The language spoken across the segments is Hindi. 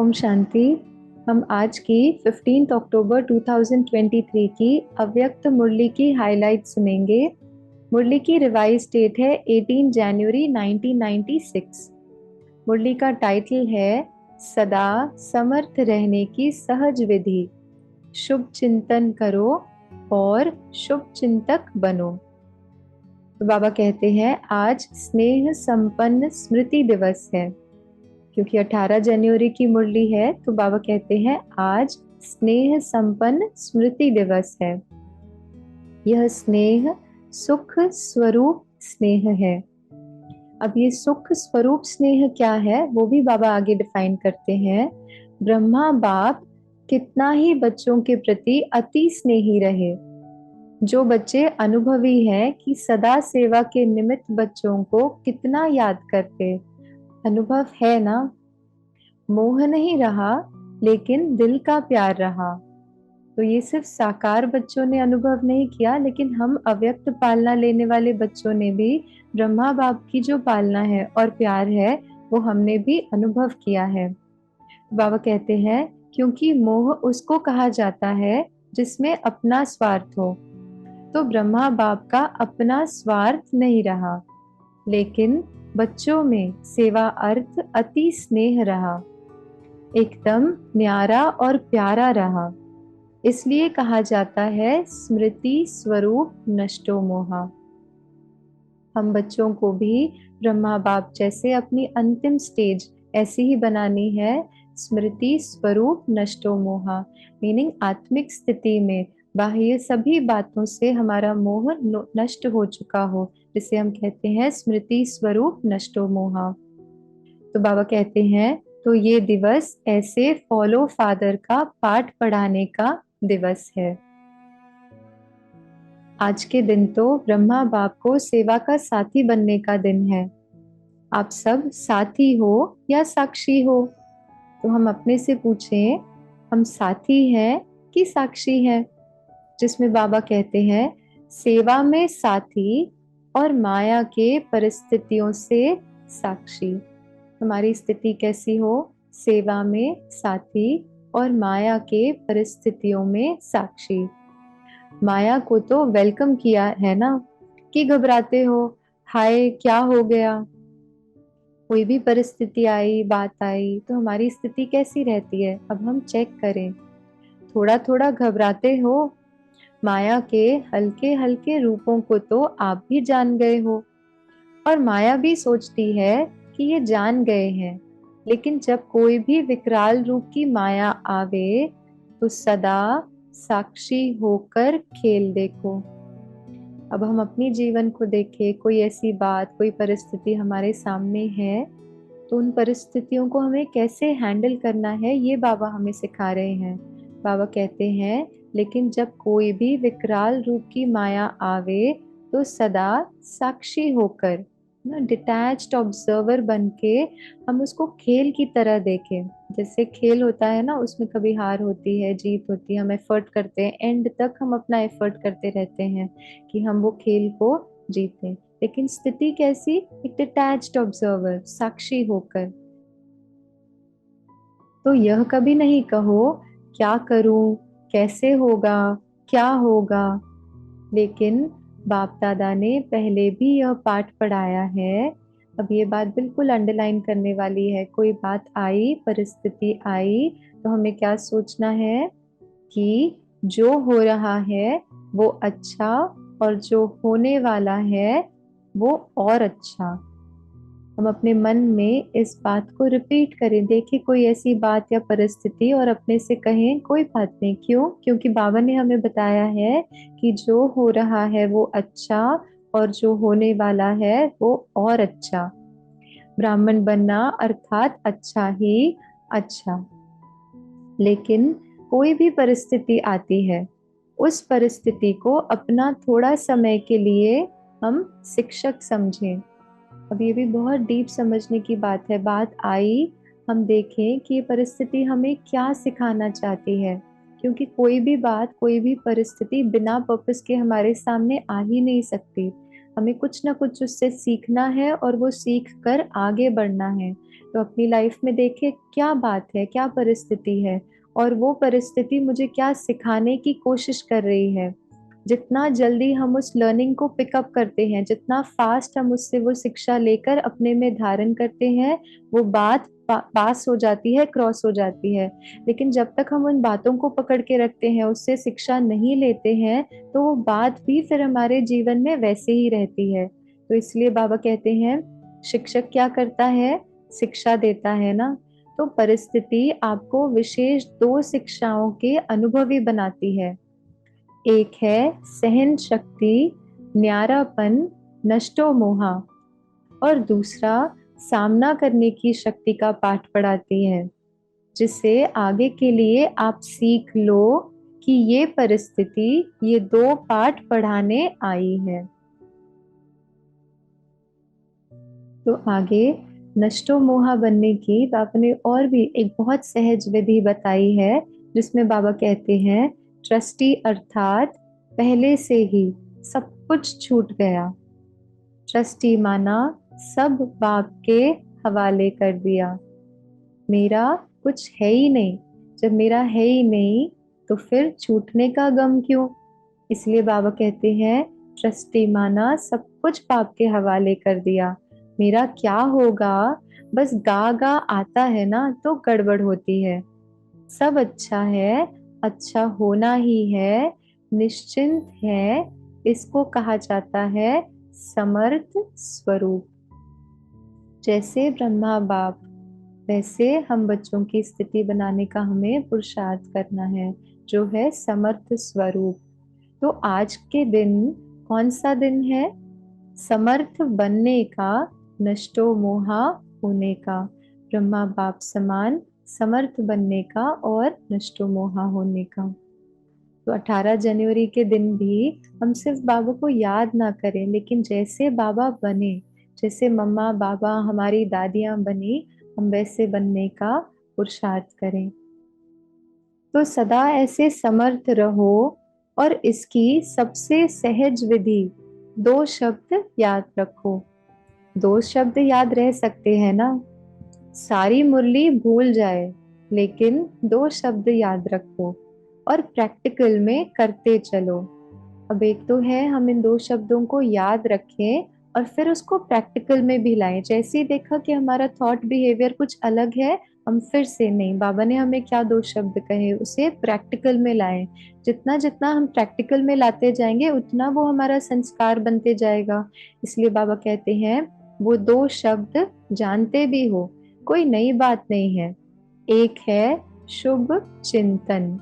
ओम शांति। हम आज की 15 अक्टूबर 2023 की अव्यक्त मुरली की हाइलाइट सुनेंगे। मुरली की रिवाइज डेट है 18 जनवरी 1996। मुरली का टाइटल है सदा समर्थ रहने की सहज विधि, शुभ चिंतन करो और शुभ चिंतक बनो। तो बाबा कहते हैं आज स्नेह संपन्न स्मृति दिवस है। क्योंकि 18 जनवरी की मुरली है तो बाबा कहते हैं आज स्नेह संपन्न स्मृति दिवस है। यह स्नेह सुख स्वरूप स्नेह है। अब ये सुख स्वरूप स्नेह क्या है वो भी बाबा आगे डिफाइन करते हैं। ब्रह्मा बाप कितना ही बच्चों के प्रति अति स्नेही रहे। जो बच्चे अनुभवी हैं कि सदा सेवा के निमित्त बच्चों को कितना याद करते, अनुभव है ना। मोह नहीं रहा लेकिन दिल का प्यार रहा। तो ये सिर्फ साकार बच्चों ने अनुभव नहीं किया, लेकिन हम अव्यक्त पालना लेने वाले बच्चों ने भी ब्रह्मा बाप की जो पालना है और प्यार है वो हमने भी अनुभव किया है। बाबा कहते हैं क्योंकि मोह उसको कहा जाता है जिसमें अपना स्वार्थ हो। तो ब्रह्मा बाप का अपना स्वार्थ नहीं रहा, लेकिन बच्चों में सेवा अर्थ अति स्नेह रहा, एकदम न्यारा और प्यारा रहा। इसलिए कहा जाता है स्मृति स्वरूप नष्टो मोहा। हम बच्चों को भी ब्रह्मा बाप जैसे अपनी अंतिम स्टेज ऐसी ही बनानी है, स्मृति स्वरूप नष्टो मोहा। मीनिंग आत्मिक स्थिति में बाह्य सभी बातों से हमारा मोह नष्ट हो चुका हो, जिसे हम कहते हैं स्मृति स्वरूप नष्टो मोहा। तो बाबा कहते हैं तो ये दिवस ऐसे फॉलो फादर का पाठ पढ़ाने का दिवस है। आज के दिन तो ब्रह्मा बाप को सेवा का साथी बनने का दिन है। आप सब साथी हो या साक्षी हो? तो हम अपने से पूछें, हम साथी हैं कि साक्षी हैं? जिसमें बाबा कहते हैं सेवा में साथी और माया के परिस्थितियों से साक्षी। हमारी स्थिति कैसी हो? सेवा में साथी और माया के परिस्थितियों में साक्षी। माया को तो वेलकम किया है ना, कि घबराते हो, हाय क्या हो गया। कोई भी परिस्थिति आई, बात आई तो हमारी स्थिति कैसी रहती है? अब हम चेक करें। थोड़ा थोड़ा घबराते हो। माया के हल्के हल्के रूपों को तो आप भी जान गए हो, और माया भी सोचती है कि ये जान गए हैं। लेकिन जब कोई भी विकराल रूप की माया आवे तो सदा साक्षी होकर खेल देखो। अब हम अपनी जीवन को देखें, कोई ऐसी बात, कोई परिस्थिति हमारे सामने है तो उन परिस्थितियों को हमें कैसे हैंडल करना है ये बाबा हमें सिखा रहे हैं। बाबा कहते हैं लेकिन जब कोई भी विकराल रूप की माया आवे तो सदा साक्षी होकर, ना डिटैच्ड ऑब्जर्वर बन के हम उसको खेल की तरह देखें। जैसे खेल होता है ना, उसमें कभी हार होती है, जीत होती है, हम एफर्ट करते हैं, एंड तक हम अपना एफर्ट करते रहते हैं कि हम वो खेल को जीतें। लेकिन स्थिति कैसी? एक डिटैच्ड ऑब्जर्वर, साक्षी होकर। तो यह कभी नहीं कहो क्या करूं, कैसे होगा, क्या होगा। लेकिन बाप दादा ने पहले भी यह पाठ पढ़ाया है। अब ये बात बिल्कुल अंडरलाइन करने वाली है। कोई बात आई, परिस्थिति आई तो हमें क्या सोचना है कि जो हो रहा है वो अच्छा, और जो होने वाला है वो और अच्छा। हम अपने मन में इस बात को रिपीट करें। देखिए कोई ऐसी बात या परिस्थिति और अपने से कहें कोई बात नहीं। क्यों? क्योंकि बाबा ने हमें बताया है कि जो हो रहा है वो अच्छा, और जो होने वाला है वो और अच्छा। ब्राह्मण बनना अर्थात अच्छा ही अच्छा। लेकिन कोई भी परिस्थिति आती है, उस परिस्थिति को अपना थोड़ा समय के लिए हम शिक्षक समझें। अब ये भी बहुत डीप समझने की बात है। बात आई, हम देखें कि ये परिस्थिति हमें क्या सिखाना चाहती है। क्योंकि कोई भी बात, कोई भी परिस्थिति बिना पर्पस के हमारे सामने आ ही नहीं सकती। हमें कुछ ना कुछ उससे सीखना है और वो सीख कर आगे बढ़ना है। तो अपनी लाइफ में देखे क्या बात है, क्या परिस्थिति है, और वो परिस्थिति मुझे क्या सिखाने की कोशिश कर रही है। जितना जल्दी हम उस लर्निंग को पिकअप करते हैं, जितना फास्ट हम उससे वो शिक्षा लेकर अपने में धारण करते हैं, वो बात पास हो जाती है, क्रॉस हो जाती है। लेकिन जब तक हम उन बातों को पकड़ के रखते हैं, उससे शिक्षा नहीं लेते हैं, तो वो बात भी फिर हमारे जीवन में वैसे ही रहती है। तो इसलिए बाबा कहते हैं, शिक्षक क्या करता है, शिक्षा देता है ना। तो परिस्थिति आपको विशेष दो शिक्षाओं के अनुभवी बनाती है। एक है सहन शक्ति, न्यारापन, नष्टो मोहा, और दूसरा सामना करने की शक्ति का पाठ पढ़ाती है, जिससे आगे के लिए आप सीख लो कि ये परिस्थिति ये दो पाठ पढ़ाने आई है। तो आगे नष्टो मोहा बनने की बाबा ने और भी एक बहुत सहज विधि बताई है, जिसमें बाबा कहते हैं ट्रस्टी अर्थात पहले से ही सब कुछ छूट गया। ट्रस्टी माना सब बाप के हवाले कर दिया। मेरा कुछ है ही नहीं, जब मेरा है ही नहीं तो फिर छूटने का गम क्यों। इसलिए बाबा कहते हैं ट्रस्टी माना सब कुछ बाप के हवाले कर दिया। मेरा क्या होगा, बस गा गा आता है ना तो गड़बड़ होती है। सब अच्छा है, अच्छा होना ही है, निश्चिंत है, इसको कहा जाता है समर्थ स्वरूप। जैसे ब्रह्मा बाप, वैसे हम बच्चों की स्थिति बनाने का हमें पुरुषार्थ करना है, जो है समर्थ स्वरूप। तो आज के दिन कौन सा दिन है, समर्थ बनने का, नष्टो मोहा होने का, ब्रह्मा बाप समान समर्थ बनने का और नष्टो मोहा होने का। तो 18 जनवरी के दिन भी हम सिर्फ बाबा को याद ना करें, लेकिन जैसे बाबा बने, जैसे मम्मा बाबा हमारी दादियां बनी, हम वैसे बनने का पुरुषार्थ करें। तो सदा ऐसे समर्थ रहो। और इसकी सबसे सहज विधि, दो शब्द याद रखो। दो शब्द याद रह सकते हैं ना, सारी मुरली भूल जाए, लेकिन दो शब्द याद रखो और प्रैक्टिकल में करते चलो। अब एक तो है हम इन दो शब्दों को याद रखें और फिर उसको प्रैक्टिकल में भी लाएं। जैसे ही देखा कि हमारा थॉट बिहेवियर कुछ अलग है, हम फिर से नहीं, बाबा ने हमें क्या दो शब्द कहे, उसे प्रैक्टिकल में लाएं। जितना जितना हम प्रैक्टिकल में लाते जाएंगे, उतना वो हमारा संस्कार बनते जाएगा। इसलिए बाबा कहते हैं वो दो शब्द जानते भी हो, कोई नई बात नहीं है। एक है शुभ चिंतन,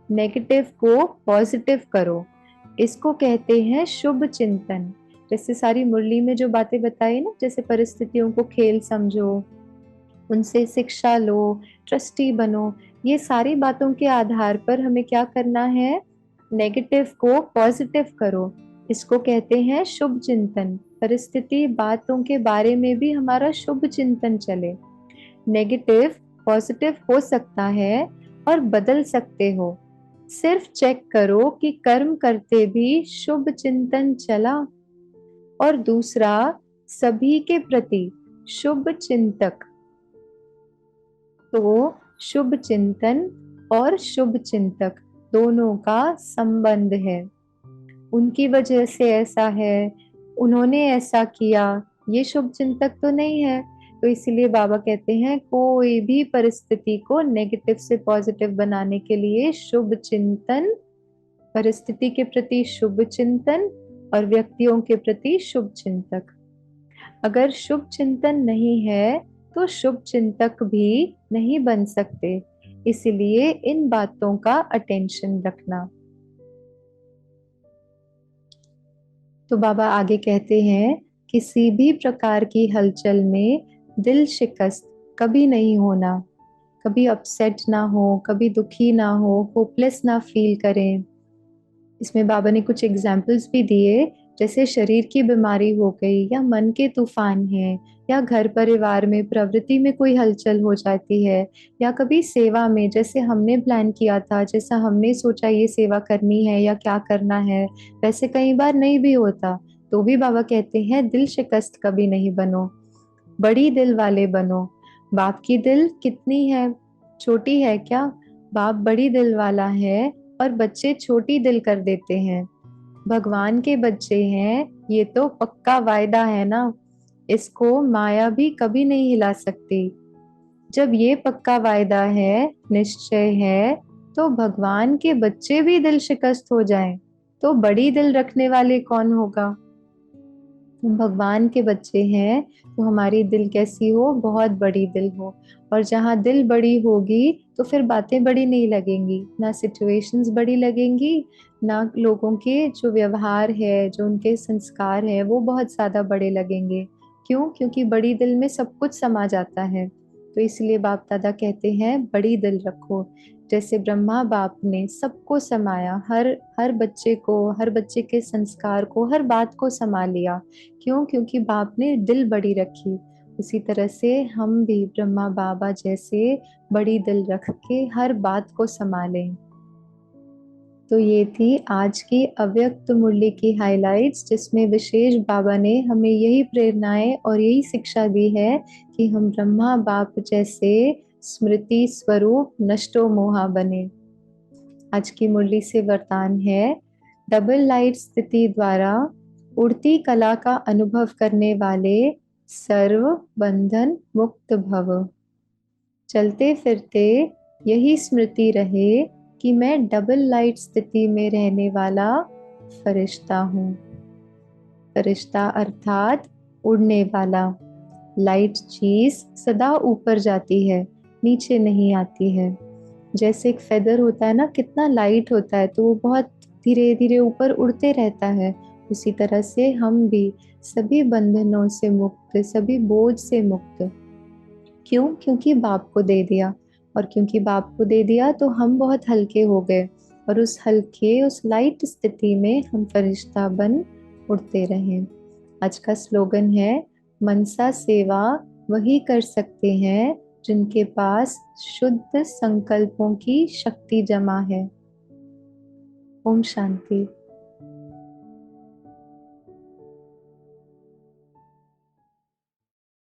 नेगेटिव को पॉजिटिव करो, इसको कहते हैं शुभ चिंतन। जैसे सारी मुरली में जो बातें बताई ना, जैसे परिस्थितियों को खेल समझो, उनसे शिक्षा लो, ट्रस्टी बनो, ये सारी बातों के आधार पर हमें क्या करना है, नेगेटिव को पॉजिटिव करो, इसको कहते हैं शुभ चिंतन। परिस्थिति बातों के बारे में भी हमारा शुभ चिंतन चले। नेगेटिव पॉजिटिव हो सकता है और बदल सकते हो, सिर्फ चेक करो कि कर्म करते भी शुभ चिंतन चला। और दूसरा, सभी के प्रति शुभ चिंतक। तो शुभ चिंतन और शुभ चिंतक दोनों का संबंध है। उनकी वजह से ऐसा है, उन्होंने ऐसा किया, ये शुभ चिंतक तो नहीं है। तो इसलिए बाबा कहते हैं कोई भी परिस्थिति को नेगेटिव से पॉजिटिव बनाने के लिए शुभ चिंतन, परिस्थिति के प्रति शुभ चिंतन और व्यक्तियों के प्रति शुभ चिंतक। अगर शुभ चिंतन नहीं है तो शुभ चिंतक भी नहीं बन सकते। इसलिए इन बातों का अटेंशन रखना। तो बाबा आगे कहते हैं किसी भी प्रकार की हलचल में दिल शिकस्त कभी नहीं होना, कभी अपसेट ना हो, कभी दुखी ना हो, होपलेस ना फील करें। इसमें बाबा ने कुछ एग्जाम्पल्स भी दिए, जैसे शरीर की बीमारी हो गई, या मन के तूफान है, या घर परिवार में प्रवृत्ति में कोई हलचल हो जाती है, या कभी सेवा में जैसे हमने प्लान किया था, जैसा हमने सोचा ये सेवा करनी है या क्या करना है, वैसे कई बार नहीं भी होता। तो भी बाबा कहते हैं दिल शिकस्त कभी नहीं बनो, बड़ी दिल वाले बनो। बाप की दिल कितनी है, छोटी है क्या? बाप बड़ी दिल वाला है और बच्चे छोटी दिल कर देते हैं। भगवान के बच्चे हैं, ये तो पक्का वायदा है ना, इसको माया भी कभी नहीं हिला सकती। जब ये पक्का वायदा है, निश्चय है, तो भगवान के बच्चे भी दिल शिकस्त हो जाएं, तो बड़ी दिल रखने वाले कौन होगा? हम भगवान के बच्चे हैं, तो हमारी दिल कैसी हो? बहुत बड़ी दिल हो। और जहाँ दिल बड़ी होगी तो फिर बातें बड़ी नहीं लगेंगी, ना सिचुएशंस बड़ी लगेंगी, ना लोगों के जो व्यवहार है, जो उनके संस्कार है, वो बहुत ज्यादा बड़े लगेंगे। क्यों? क्योंकि बड़ी दिल में सब कुछ समा जाता है। तो इसलिए बाप दादा कहते हैं बड़ी दिल रखो। जैसे ब्रह्मा बाप ने सबको समाया, हर हर बच्चे को, हर बच्चे के संस्कार को, हर बात को समा लिया। क्यों? क्योंकि बाप ने दिल बड़ी रखी। उसी तरह से हम भी ब्रह्मा बाबा जैसे बड़ी दिल रख के हर बात को संभालें। तो ये थी आज की अव्यक्त मुरली की हाइलाइट्स, जिसमें विशेष बाबा ने हमें यही प्रेरणाएं और यही शिक्षा दी है कि हम ब्रह्मा बाप जैसे स्मृति स्वरूप नष्टो मोहा बने। आज की मुरली से वरदान है, डबल लाइट स्थिति द्वारा उड़ती कला का अनुभव करने वाले सर्व बंधन मुक्त भव। चलते फिरते यही स्मृति रहे कि मैं डबल लाइट स्थिति में रहने वाला फरिश्ता हूँ। फरिश्ता अर्थात उड़ने वाला। लाइट चीज सदा ऊपर जाती है, नीचे नहीं आती है। जैसे एक फेदर होता है ना, कितना लाइट होता है, तो वो बहुत धीरे धीरे ऊपर उड़ते रहता है। उसी तरह से हम भी सभी बंधनों से मुक्त, सभी बोझ से मुक्त। क्यों? क्योंकि बाप को दे दिया। और क्योंकि बाप को दे दिया तो हम बहुत हल्के हो गए, और उस हल्के, उस लाइट स्थिति में हम फरिश्ता बन उड़ते रहें। आज का स्लोगन है, मनसा सेवा वही कर सकते हैं जिनके पास शुद्ध संकल्पों की शक्ति जमा है। ओम शांति।